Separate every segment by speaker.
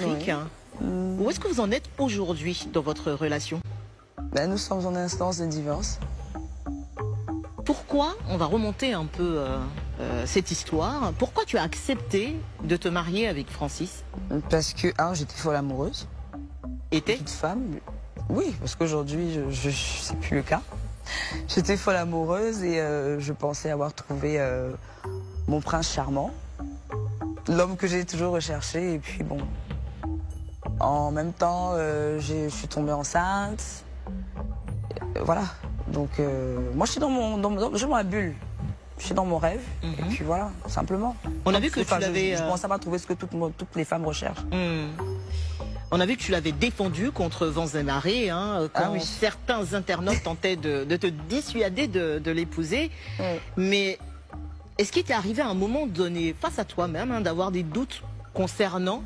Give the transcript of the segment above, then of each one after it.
Speaker 1: Afrique.
Speaker 2: Oui.
Speaker 1: Où est-ce que vous en êtes aujourd'hui dans votre relation?
Speaker 2: Ben, nous sommes en instance de divorce.
Speaker 1: Pourquoi, on va remonter un peu cette histoire, pourquoi tu as accepté de te marier avec Francis?
Speaker 2: Parce que, j'étais folle amoureuse.
Speaker 1: Était
Speaker 2: Toute femme. Oui, parce qu'aujourd'hui, c'est plus le cas. J'étais folle amoureuse et je pensais avoir trouvé mon prince charmant. L'homme que j'ai toujours recherché. Et puis bon, en même temps, je suis tombée enceinte. Voilà. Donc moi, je suis dans ma bulle. Je suis dans mon rêve. Et puis voilà, simplement.
Speaker 1: On a vu que tu l'avais...
Speaker 2: Je pense avoir trouvé ce que toutes les femmes recherchent.
Speaker 1: On a vu que tu l'avais défendu contre vents et marées, quand certains internautes tentaient de te dissuader de l'épouser. Mais est-ce qu'il t'est arrivé à un moment donné, face à toi-même, d'avoir des doutes concernant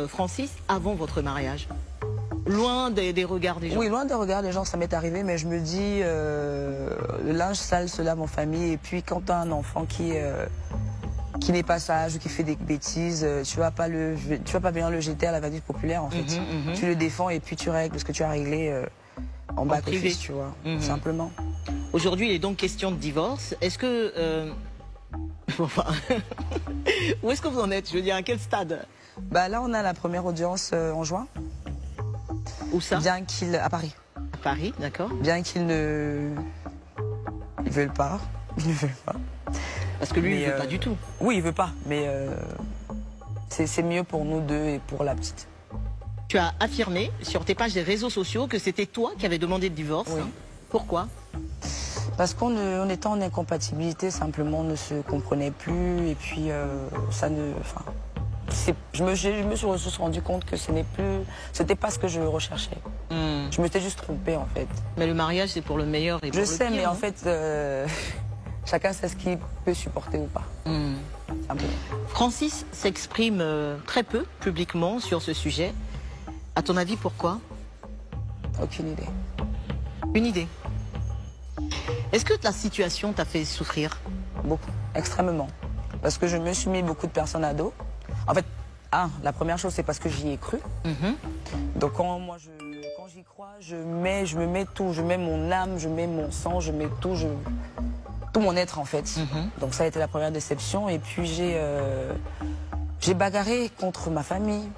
Speaker 1: Francis avant votre mariage? Loin des regards des gens?
Speaker 2: Oui, loin des regards des gens, ça m'est arrivé, mais je me dis, le linge sale se lave en famille. Et puis quand tu as un enfant qui n'est pas sage ou qui fait des bêtises, tu vas pas venir le jeter à la va-vite populaire en fait. Tu le défends et puis tu règles ce que tu as réglé en back office, tu vois, simplement.
Speaker 1: Aujourd'hui, il est donc question de divorce. Est-ce que... où est-ce que vous en êtes? Je veux dire, à quel stade?
Speaker 2: Bah là, on a la première audience en juin.
Speaker 1: Où ça?
Speaker 2: Bien qu'il... À Paris.
Speaker 1: À Paris, d'accord.
Speaker 2: Bien qu'ils ne... Ils veulent pas. Ils ne veulent pas.
Speaker 1: Parce que lui, il ne veut pas du tout.
Speaker 2: Oui, il veut pas, mais c'est mieux pour nous deux et pour la petite.
Speaker 1: Tu as affirmé sur tes pages des réseaux sociaux que c'était toi qui avais demandé le divorce.
Speaker 2: Oui.
Speaker 1: Pourquoi?
Speaker 2: Parce qu'on était en incompatibilité, simplement on ne se comprenait plus et puis ça ne... Enfin, je me suis juste rendu compte que c'était pas ce que je recherchais. Je m'étais juste trompée en fait.
Speaker 1: Mais le mariage c'est pour le meilleur et pour le pire.
Speaker 2: Je sais, mais en fait... Chacun sait ce qu'il peut supporter ou pas.
Speaker 1: Francis s'exprime très peu publiquement sur ce sujet. À ton avis, pourquoi?
Speaker 2: Aucune idée.
Speaker 1: Une idée. Est-ce que la situation t'a fait souffrir?
Speaker 2: Beaucoup, extrêmement. Parce que je me suis mis beaucoup de personnes à dos. En fait, la première chose, c'est parce que j'y ai cru. Donc quand j'y crois, je me mets tout. Je mets mon âme, je mets mon sang, je mets tout. Tout mon être en fait. Donc ça a été la première déception. Et puis j'ai bagarré contre ma famille,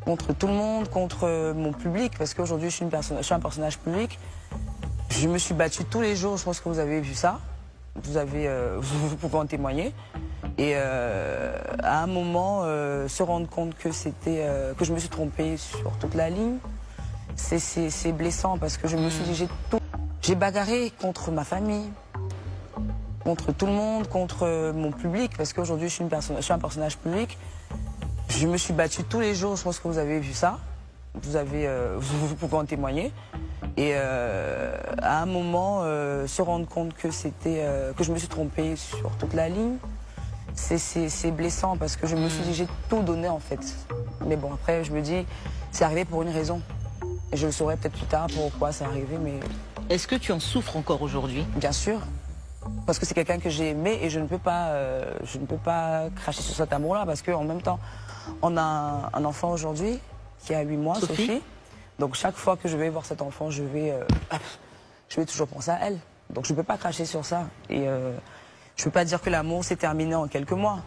Speaker 2: contre tout le monde, contre mon public, parce qu'aujourd'hui je suis un personnage public. Je me suis battue tous les jours, je pense que vous avez vu ça. Vous pouvez en témoigner. Et à un moment, se rendre compte que que je me suis trompée sur toute la ligne, c'est blessant parce que je me suis dit j'ai bagarré contre ma famille, contre tout le monde, contre mon public, parce qu'aujourd'hui je suis un personnage public. Je me suis battue tous les jours, je pense que vous avez vu ça. Vous pouvez en témoigner. Et à un moment, se rendre compte que que je me suis trompée sur toute la ligne, c'est blessant parce que je me suis dit j'ai tout donné en fait. Mais bon, après je me dis c'est arrivé pour une raison. Et je le saurai peut-être plus tard pourquoi c'est arrivé, mais...
Speaker 1: Est-ce que tu en souffres encore aujourd'hui?
Speaker 2: Bien sûr. Parce que c'est quelqu'un que j'ai aimé et je ne peux pas cracher sur cet amour-là parce qu'en même temps, on a un enfant aujourd'hui qui a 8 mois, Sophie. Donc chaque fois que je vais voir cet enfant, je vais toujours penser à elle. Donc je ne peux pas cracher sur ça. Et je ne peux pas dire que l'amour s'est terminé en quelques mois.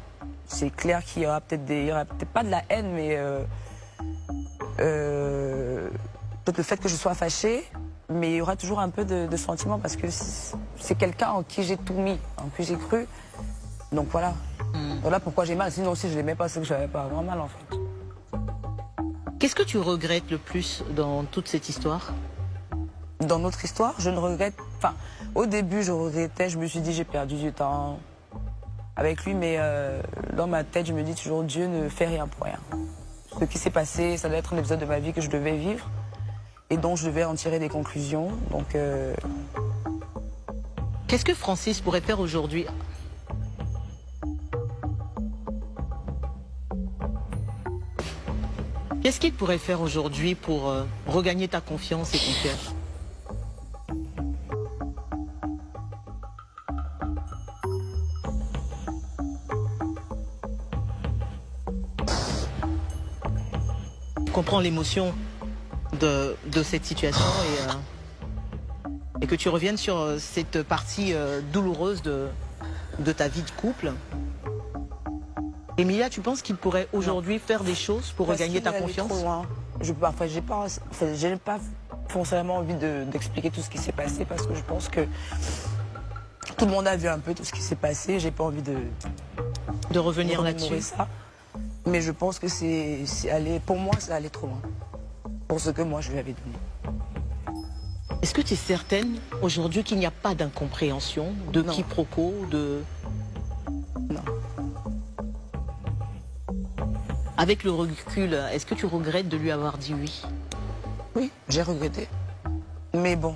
Speaker 2: C'est clair qu'il y aura peut-être pas de la haine, mais peut-être le fait que je sois fâchée. Mais il y aura toujours un peu de sentiment parce que c'est quelqu'un en qui j'ai tout mis, en qui j'ai cru. Donc voilà. Voilà pourquoi j'ai mal. Sinon si je l'aimais pas, c'est que je n'avais pas avoir mal en fait.
Speaker 1: Qu'est-ce que tu regrettes le plus dans toute cette histoire?
Speaker 2: Dans notre histoire, je ne regrette... Enfin, au début, je regrettais, je me suis dit j'ai perdu du temps avec lui, mais dans ma tête, je me dis toujours Dieu ne fait rien pour rien. Ce qui s'est passé, ça doit être un épisode de ma vie que je devais vivre. Et dont je devais en tirer des conclusions. Donc,
Speaker 1: qu'est-ce que Francis pourrait faire aujourd'hui? Qu'est-ce qu'il pourrait faire aujourd'hui pour regagner ta confiance et ton cœur? comprends l'émotion de cette situation et que tu reviennes sur cette partie douloureuse de ta vie de couple. Emilia, tu penses qu'il pourrait aujourd'hui faire des choses pour regagner ta confiance?
Speaker 2: J'ai pas forcément envie d'expliquer tout ce qui s'est passé parce que je pense que tout le monde a vu un peu tout ce qui s'est passé. J'ai pas envie de
Speaker 1: revenir là-dessus.
Speaker 2: Mais je pense que pour moi, c'est allé trop loin. Pour ce que moi, je lui avais donné.
Speaker 1: Est-ce que tu es certaine aujourd'hui qu'il n'y a pas d'incompréhension, de quiproquo,
Speaker 2: Non.
Speaker 1: Avec le recul, est-ce que tu regrettes de lui avoir dit oui?
Speaker 2: Oui, j'ai regretté. Mais bon.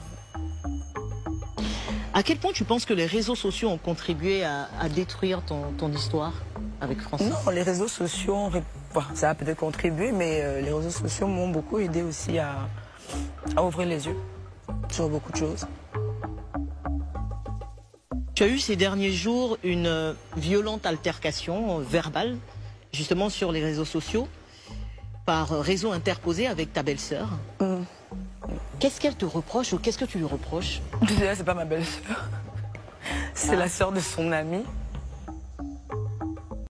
Speaker 1: À quel point tu penses que les réseaux sociaux ont contribué à détruire ton histoire avec Francis?
Speaker 2: Non, les réseaux sociaux, ça a peut-être contribué, mais les réseaux sociaux m'ont beaucoup aidé aussi à ouvrir les yeux sur beaucoup de choses.
Speaker 1: Tu as eu ces derniers jours une violente altercation verbale, justement sur les réseaux sociaux, par réseau interposé avec ta belle-sœur. Qu'est-ce qu'elle te reproche ou qu'est-ce que tu lui reproches?
Speaker 2: Déjà, c'est pas ma belle-sœur. C'est la sœur de son amie.